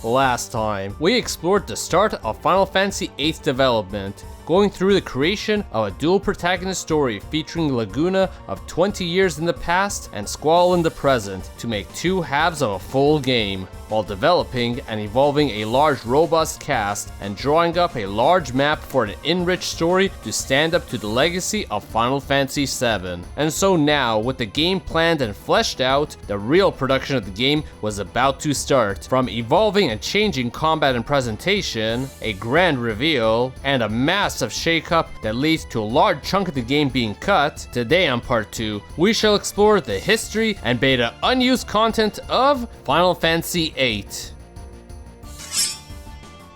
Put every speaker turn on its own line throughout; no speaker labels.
Last time, we explored the start of Final Fantasy VIII's development, going through the creation of a dual protagonist story featuring Laguna of 20 years in the past and Squall in the present to make two halves of a full game, while developing and evolving a large robust cast and drawing up a large map for an enriched story to stand up to the legacy of Final Fantasy VII. And so now, with the game planned and fleshed out, the real production of the game was about to start. From evolving and changing combat and presentation, a grand reveal, and a massive shakeup that leads to a large chunk of the game being cut, today on part 2, we shall explore the history and beta unused content of Final Fantasy VIII.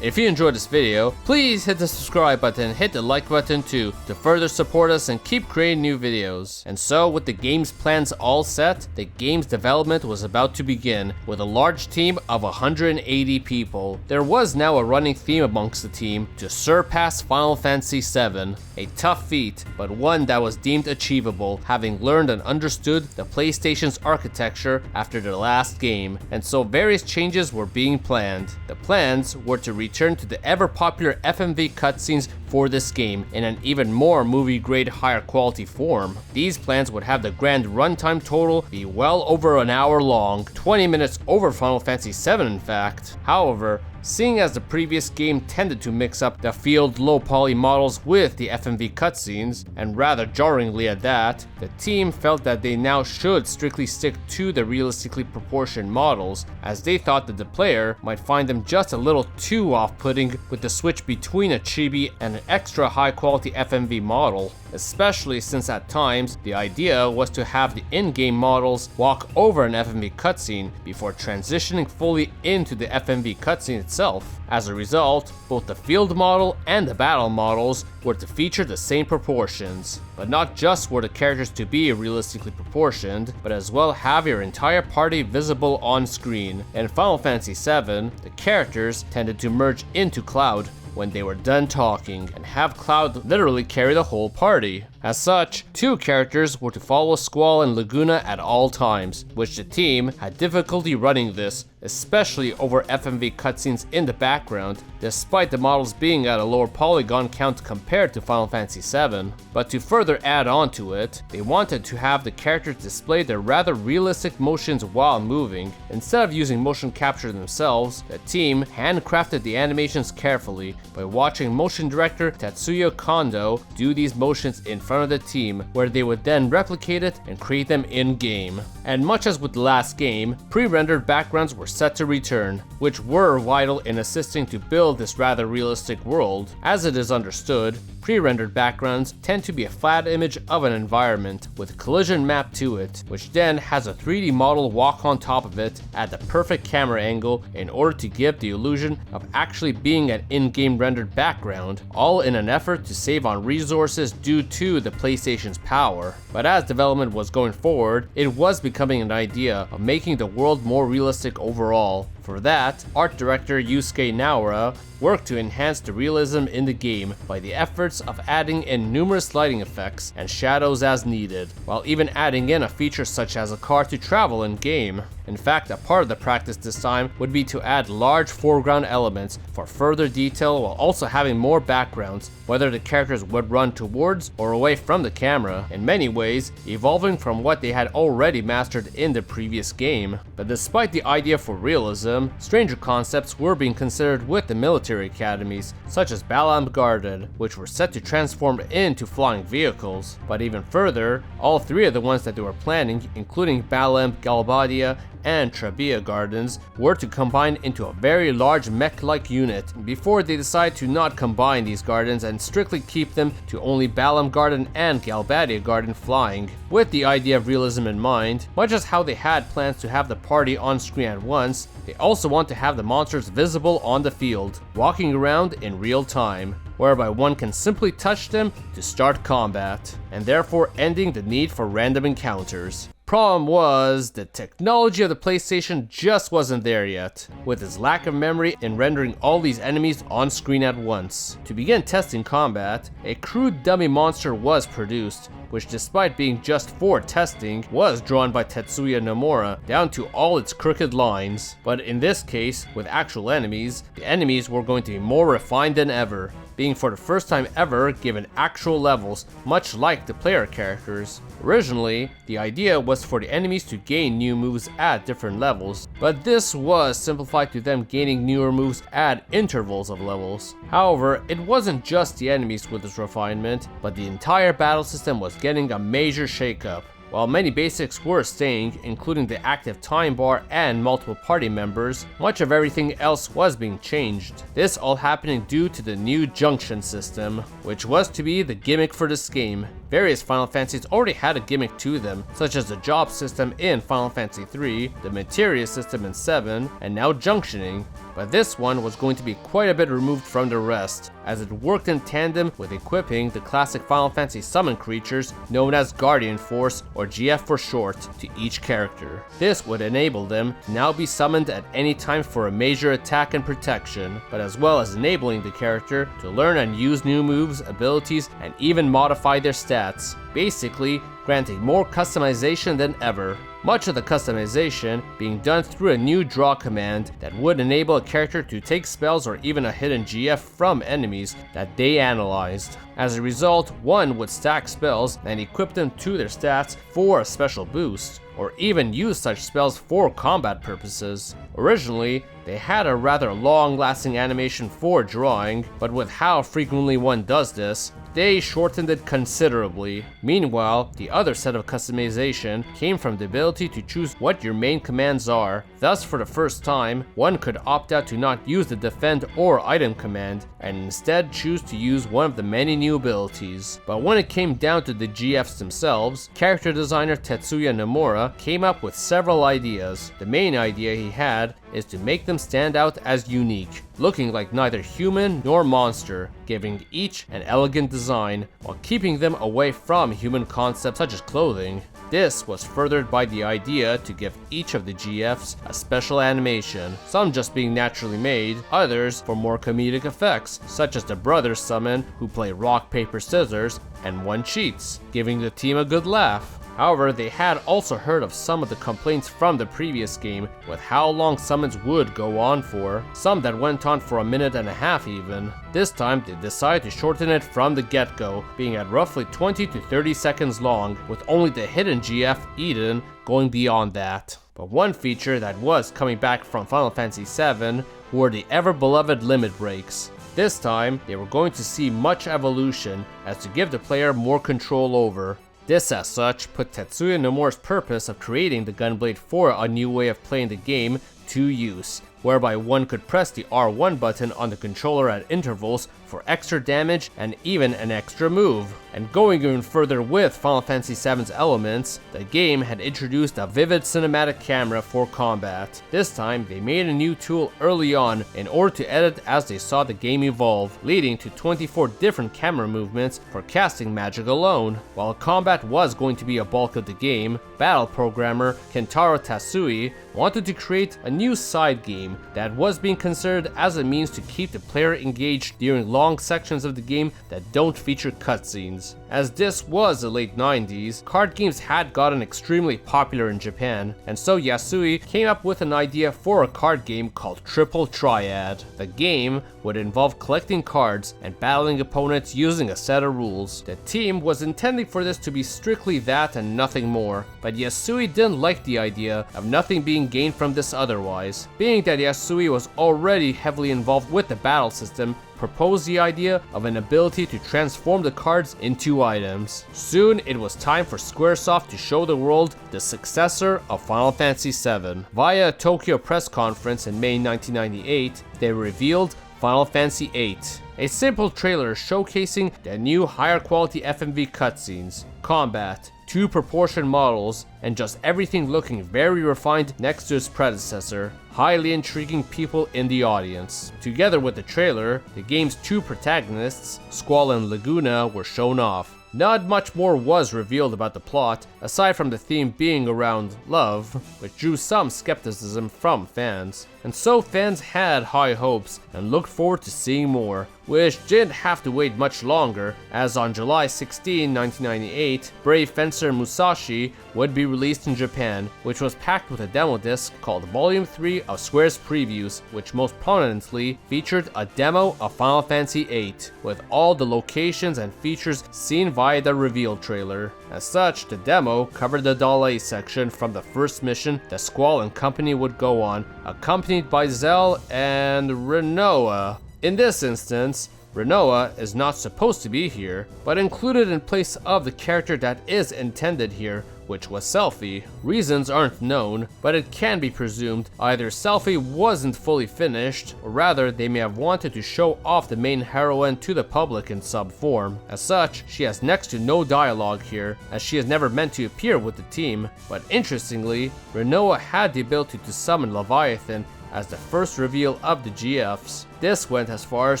If you enjoyed this video, please hit the subscribe button and hit the like button too to further support us and keep creating new videos. And so, with the game's plans all set, the game's development was about to begin with a large team of 180 people. There was now a running theme amongst the team to surpass Final Fantasy VII, a tough feat, but one that was deemed achievable, having learned and understood the PlayStation's architecture after the last game, and so various changes were being planned. The plans were to return to the ever-popular FMV cutscenes for this game in an even more movie-grade higher quality form. These plans would have the grand runtime total be well over an hour long, 20 minutes over Final Fantasy VII in fact. However, seeing as the previous game tended to mix up the field low poly models with the FMV cutscenes, and rather jarringly at that, the team felt that they now should strictly stick to the realistically proportioned models, as they thought that the player might find them just a little too off-putting with the switch between a chibi and an extra high quality FMV model, especially since at times the idea was to have the in-game models walk over an FMV cutscene before transitioning fully into the FMV cutscene itself. As a result, both the field model and the battle models were to feature the same proportions. But not just were the characters to be realistically proportioned, but as well have your entire party visible on screen. In Final Fantasy VII, the characters tended to merge into Cloud when they were done talking, and have Cloud literally carry the whole party. As such, two characters were to follow Squall and Laguna at all times, which the team had difficulty running this, especially over FMV cutscenes in the background, despite the models being at a lower polygon count compared to Final Fantasy VII. But to further add on to it, they wanted to have the characters display their rather realistic motions while moving. Instead of using motion capture themselves, the team handcrafted the animations carefully by watching motion director Tatsuya Kondo do these motions in front of the team, where they would then replicate it and create them in-game. And much as with the last game, pre-rendered backgrounds were set to return, which were vital in assisting to build this rather realistic world. As it is understood, pre-rendered backgrounds tend to be a flat image of an environment with a collision map to it, which then has a 3D model walk on top of it at the perfect camera angle in order to give the illusion of actually being an in-game rendered background, all in an effort to save on resources due to the PlayStation's power. But as development was going forward, it was becoming an idea of making the world more realistic overall. For that, art director Yusuke Naora worked to enhance the realism in the game by the efforts of adding in numerous lighting effects and shadows as needed, while even adding in a feature such as a car to travel in game. In fact, a part of the practice this time would be to add large foreground elements for further detail while also having more backgrounds, whether the characters would run towards or away from the camera, in many ways evolving from what they had already mastered in the previous game. But despite the idea for realism, stranger concepts were being considered with the military academies, such as Balam Garden, which were set to transform into flying vehicles. But even further, all three of the ones that they were planning, including Balam, Galbadia, and Trabia Gardens, were to combine into a very large mech-like unit before they decided to not combine these gardens and strictly keep them to only Balam Garden and Galbadia Garden flying. With the idea of realism in mind, much as how they had plans to have the party on screen at once, they also want to have the monsters visible on the field, walking around in real time, whereby one can simply touch them to start combat, and therefore ending the need for random encounters. Problem was, the technology of the PlayStation just wasn't there yet, with its lack of memory in rendering all these enemies on screen at once. To begin testing combat, a crude dummy monster was produced, which despite being just for testing, was drawn by Tetsuya Nomura down to all its crooked lines. But in this case, with actual enemies, the enemies were going to be more refined than ever, being for the first time ever given actual levels, much like the player characters. Originally, the idea was for the enemies to gain new moves at different levels, but this was simplified to them gaining newer moves at intervals of levels. However, it wasn't just the enemies with this refinement, but the entire battle system was getting a major shakeup. While many basics were staying, including the active time bar and multiple party members, much of everything else was being changed. This all happening due to the new junction system, which was to be the gimmick for this game. Various Final Fantasies already had a gimmick to them, such as the job system in Final Fantasy III, the materia system in 7, and now junctioning. But this one was going to be quite a bit removed from the rest, as it worked in tandem with equipping the classic Final Fantasy summon creatures known as Guardian Force, or GF for short, to each character. This would enable them to now be summoned at any time for a major attack and protection, but as well as enabling the character to learn and use new moves, abilities, and even modify their stats, basically granting more customization than ever. Much of the customization being done through a new draw command that would enable a character to take spells or even a hidden GF from enemies that they analyzed. As a result, one would stack spells and equip them to their stats for a special boost, or even use such spells for combat purposes. Originally, they had a rather long-lasting animation for drawing, but with how frequently one does this, they shortened it considerably. Meanwhile, the other set of customization came from the ability to choose what your main commands are. Thus, for the first time, one could opt out to not use the defend or item command, and instead choose to use one of the many new abilities. But when it came down to the GFs themselves, character designer Tetsuya Nomura came up with several ideas. The main idea he had is to make them stand out as unique, looking like neither human nor monster, giving each an elegant design, while keeping them away from human concepts such as clothing. This was furthered by the idea to give each of the GFs a special animation, some just being naturally made, others for more comedic effects, such as the brothers summon who play rock, paper, scissors, and one cheats, giving the team a good laugh. However, they had also heard of some of the complaints from the previous game with how long summons would go on for, some that went on for a minute and a half even. This time, they decided to shorten it from the get-go, being at roughly 20 to 30 seconds long, with only the hidden GF, Eden, going beyond that. But one feature that was coming back from Final Fantasy VII were the ever-beloved limit breaks. This time, they were going to see much evolution as to give the player more control over. This, as such, put Tetsuya Nomura's purpose of creating the Gunblade for a new way of playing the game to use, whereby one could press the R1 button on the controller at intervals for extra damage and even an extra move. And going even further with Final Fantasy VII's elements, the game had introduced a vivid cinematic camera for combat. This time, they made a new tool early on in order to edit as they saw the game evolve, leading to 24 different camera movements for casting magic alone. While combat was going to be a bulk of the game, battle programmer Kentaro Tasui wanted to create a new side game that was being considered as a means to keep the player engaged during long sections of the game that don't feature cutscenes. As this was the late 90s, card games had gotten extremely popular in Japan, and so Yasui came up with an idea for a card game called Triple Triad. The game would involve collecting cards and battling opponents using a set of rules. The team was intending for this to be strictly that and nothing more, but Yasui didn't like the idea of nothing being gained from this otherwise. Being that Yasui was already heavily involved with the battle system, proposed the idea of an ability to transform the cards into items. Soon, it was time for Squaresoft to show the world the successor of Final Fantasy VII. Via a Tokyo press conference in May 1998, they revealed Final Fantasy VIII, a simple trailer showcasing the new higher quality FMV cutscenes, combat, 2 proportion models, and just everything looking very refined next to its predecessor, highly intriguing people in the audience. Together with the trailer, the game's 2 protagonists, Squall and Laguna, were shown off. Not much more was revealed about the plot, aside from the theme being around love, which drew some skepticism from fans. And so fans had high hopes and looked forward to seeing more, which didn't have to wait much longer, as on July 16, 1998, Brave Fencer Musashi would be released in Japan, which was packed with a demo disc called Volume 3 of Square's Previews, which most prominently featured a demo of Final Fantasy VIII, with all the locations and features seen via the reveal trailer. As such, the demo covered the Doll A section from the first mission that Squall and company would go on, accompanied by Zell and Rinoa. In this instance, Rinoa is not supposed to be here, but included in place of the character that is intended here, which was Selphie. Reasons aren't known, but it can be presumed either Selphie wasn't fully finished, or rather they may have wanted to show off the main heroine to the public in sub form. As such, she has next to no dialogue here, as she is never meant to appear with the team, but interestingly, Rinoa had the ability to summon Leviathan as the first reveal of the GFs. This went as far as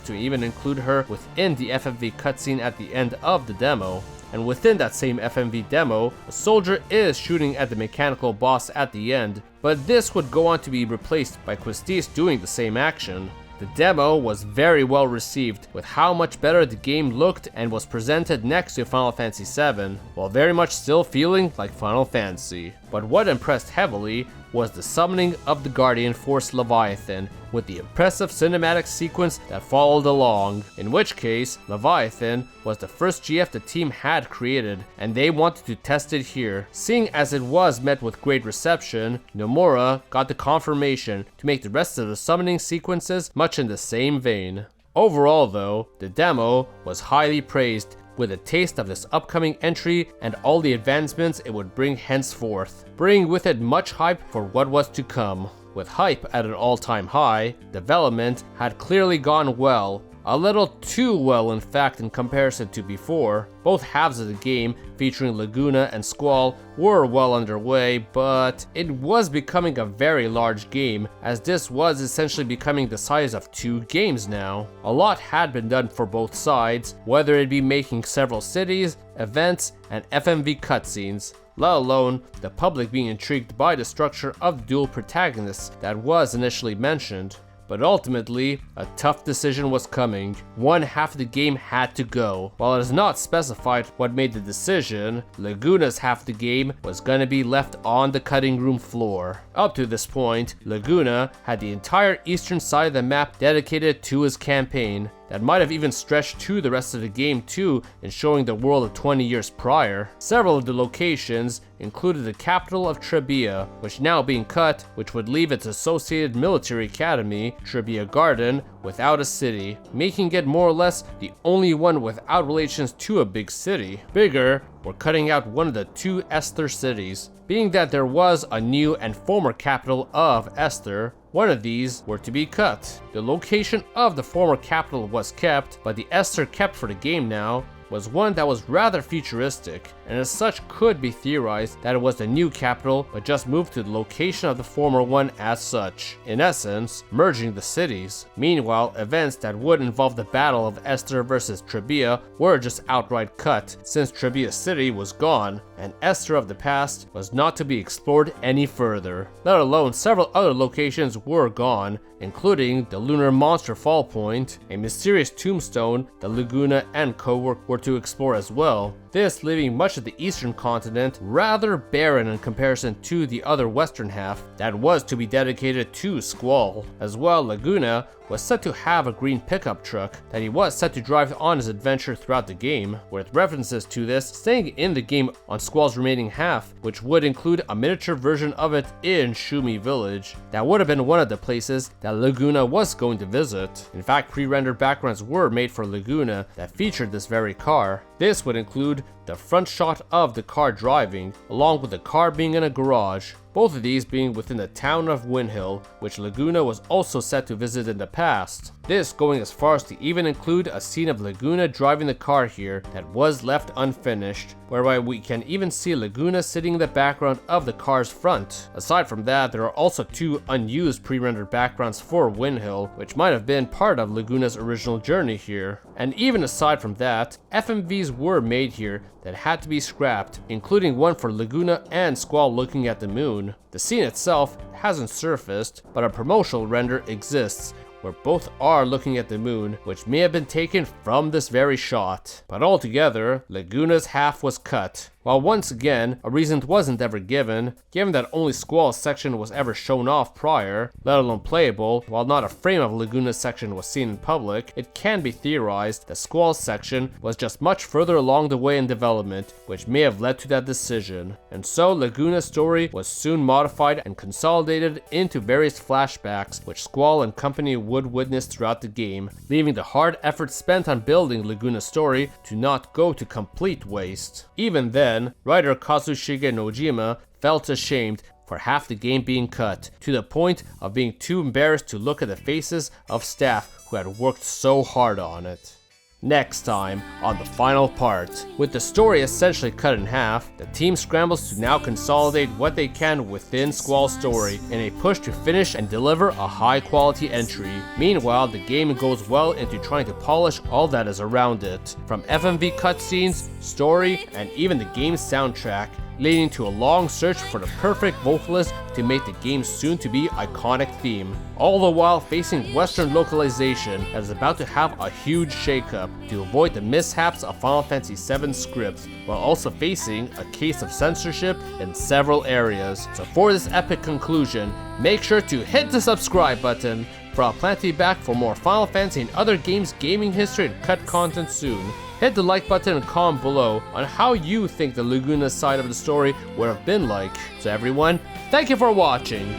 to even include her within the FMV cutscene at the end of the demo. And within that same FMV demo, a soldier is shooting at the mechanical boss at the end, but this would go on to be replaced by Quistis doing the same action. The demo was very well received, with how much better the game looked and was presented next to Final Fantasy VII, while very much still feeling like Final Fantasy. But what impressed heavily was the summoning of the Guardian Force Leviathan, with the impressive cinematic sequence that followed along, in which case Leviathan was the first GF the team had created, and they wanted to test it here. Seeing as it was met with great reception, Nomura got the confirmation to make the rest of the summoning sequences much in the same vein. Overall though, the demo was highly praised, with a taste of this upcoming entry and all the advancements it would bring henceforth, bringing with it much hype for what was to come. With hype at an all-time high, development had clearly gone well, a little too well in fact in comparison to before. Both halves of the game, featuring Laguna and Squall, were well underway, but it was becoming a very large game, as this was essentially becoming the size of 2 games now. A lot had been done for both sides, whether it be making several cities, events, and FMV cutscenes, let alone the public being intrigued by the structure of the dual protagonists that was initially mentioned. But ultimately, a tough decision was coming. One half of the game had to go. While it is not specified what made the decision, Laguna's half of the game was gonna be left on the cutting room floor. Up to this point, Laguna had the entire eastern side of the map dedicated to his campaign. That might have even stretched to the rest of the game too, in showing the world of 20 years prior. Several of the locations included the capital of Trebia, which now being cut, which would leave its associated military academy, Trebia Garden, without a city, making it more or less the only one without relations to a big city. Bigger, we're cutting out one of the 2 Esther cities. Being that there was a new and former capital of Esther, one of these were to be cut. The location of the former capital was kept, but the Esther kept for the game now was one that was rather futuristic, and as such could be theorized that it was the new capital but just moved to the location of the former one as such, in essence, merging the cities. Meanwhile, events that would involve the battle of Esther versus Trebia were just outright cut, since Trebia City was gone, and Esther of the past was not to be explored any further. Let alone several other locations were gone, including the Lunar Monster Fall Point, a mysterious tombstone that Laguna and co-work were to explore as well. This leaving much of the eastern continent rather barren in comparison to the other western half that was to be dedicated to Squall. As well, Laguna was set to have a green pickup truck that he was set to drive on his adventure throughout the game, with references to this staying in the game on Squall's remaining half, which would include a miniature version of it in Shumi Village. That would have been one of the places that Laguna was going to visit. In fact, pre-rendered backgrounds were made for Laguna that featured this very car. This would include the front shot of the car driving, along with the car being in a garage, both of these being within the town of Windhill, which Laguna was also set to visit in the past. This going as far as to even include a scene of Laguna driving the car here that was left unfinished, whereby we can even see Laguna sitting in the background of the car's front. Aside from that, there are also 2 unused pre-rendered backgrounds for Windhill, which might have been part of Laguna's original journey here. And even aside from that, FMVs were made here that had to be scrapped, including one for Laguna and Squall looking at the moon. The scene itself hasn't surfaced, but a promotional render exists, where both are looking at the moon, which may have been taken from this very shot. But altogether, Laguna's half was cut. While once again, a reason wasn't ever given that only Squall's section was ever shown off prior, let alone playable, while not a frame of Laguna's section was seen in public, it can be theorized that Squall's section was just much further along the way in development, which may have led to that decision. And so Laguna's story was soon modified and consolidated into various flashbacks, which Squall and company would witness throughout the game, leaving the hard effort spent on building Laguna's story to not go to complete waste. Even then, writer Kazushige Nojima felt ashamed for half the game being cut, to the point of being too embarrassed to look at the faces of staff who had worked so hard on it. Next time on the final part. With the story essentially cut in half, the team scrambles to now consolidate what they can within Squall's story in a push to finish and deliver a high quality entry. Meanwhile, the game goes well into trying to polish all that is around it, from FMV cutscenes, story, and even the game's soundtrack, leading to a long search for the perfect vocalist to make the game's soon-to-be iconic theme, all the while facing Western localization that is about to have a huge shakeup to avoid the mishaps of Final Fantasy VII scripts, while also facing a case of censorship in several areas. So for this epic conclusion, make sure to hit the subscribe button, for I'll plan to be back for more Final Fantasy and other games gaming history and cut content soon. Hit the like button and comment below on how you think the Laguna side of the story would have been like. So everyone, thank you for watching.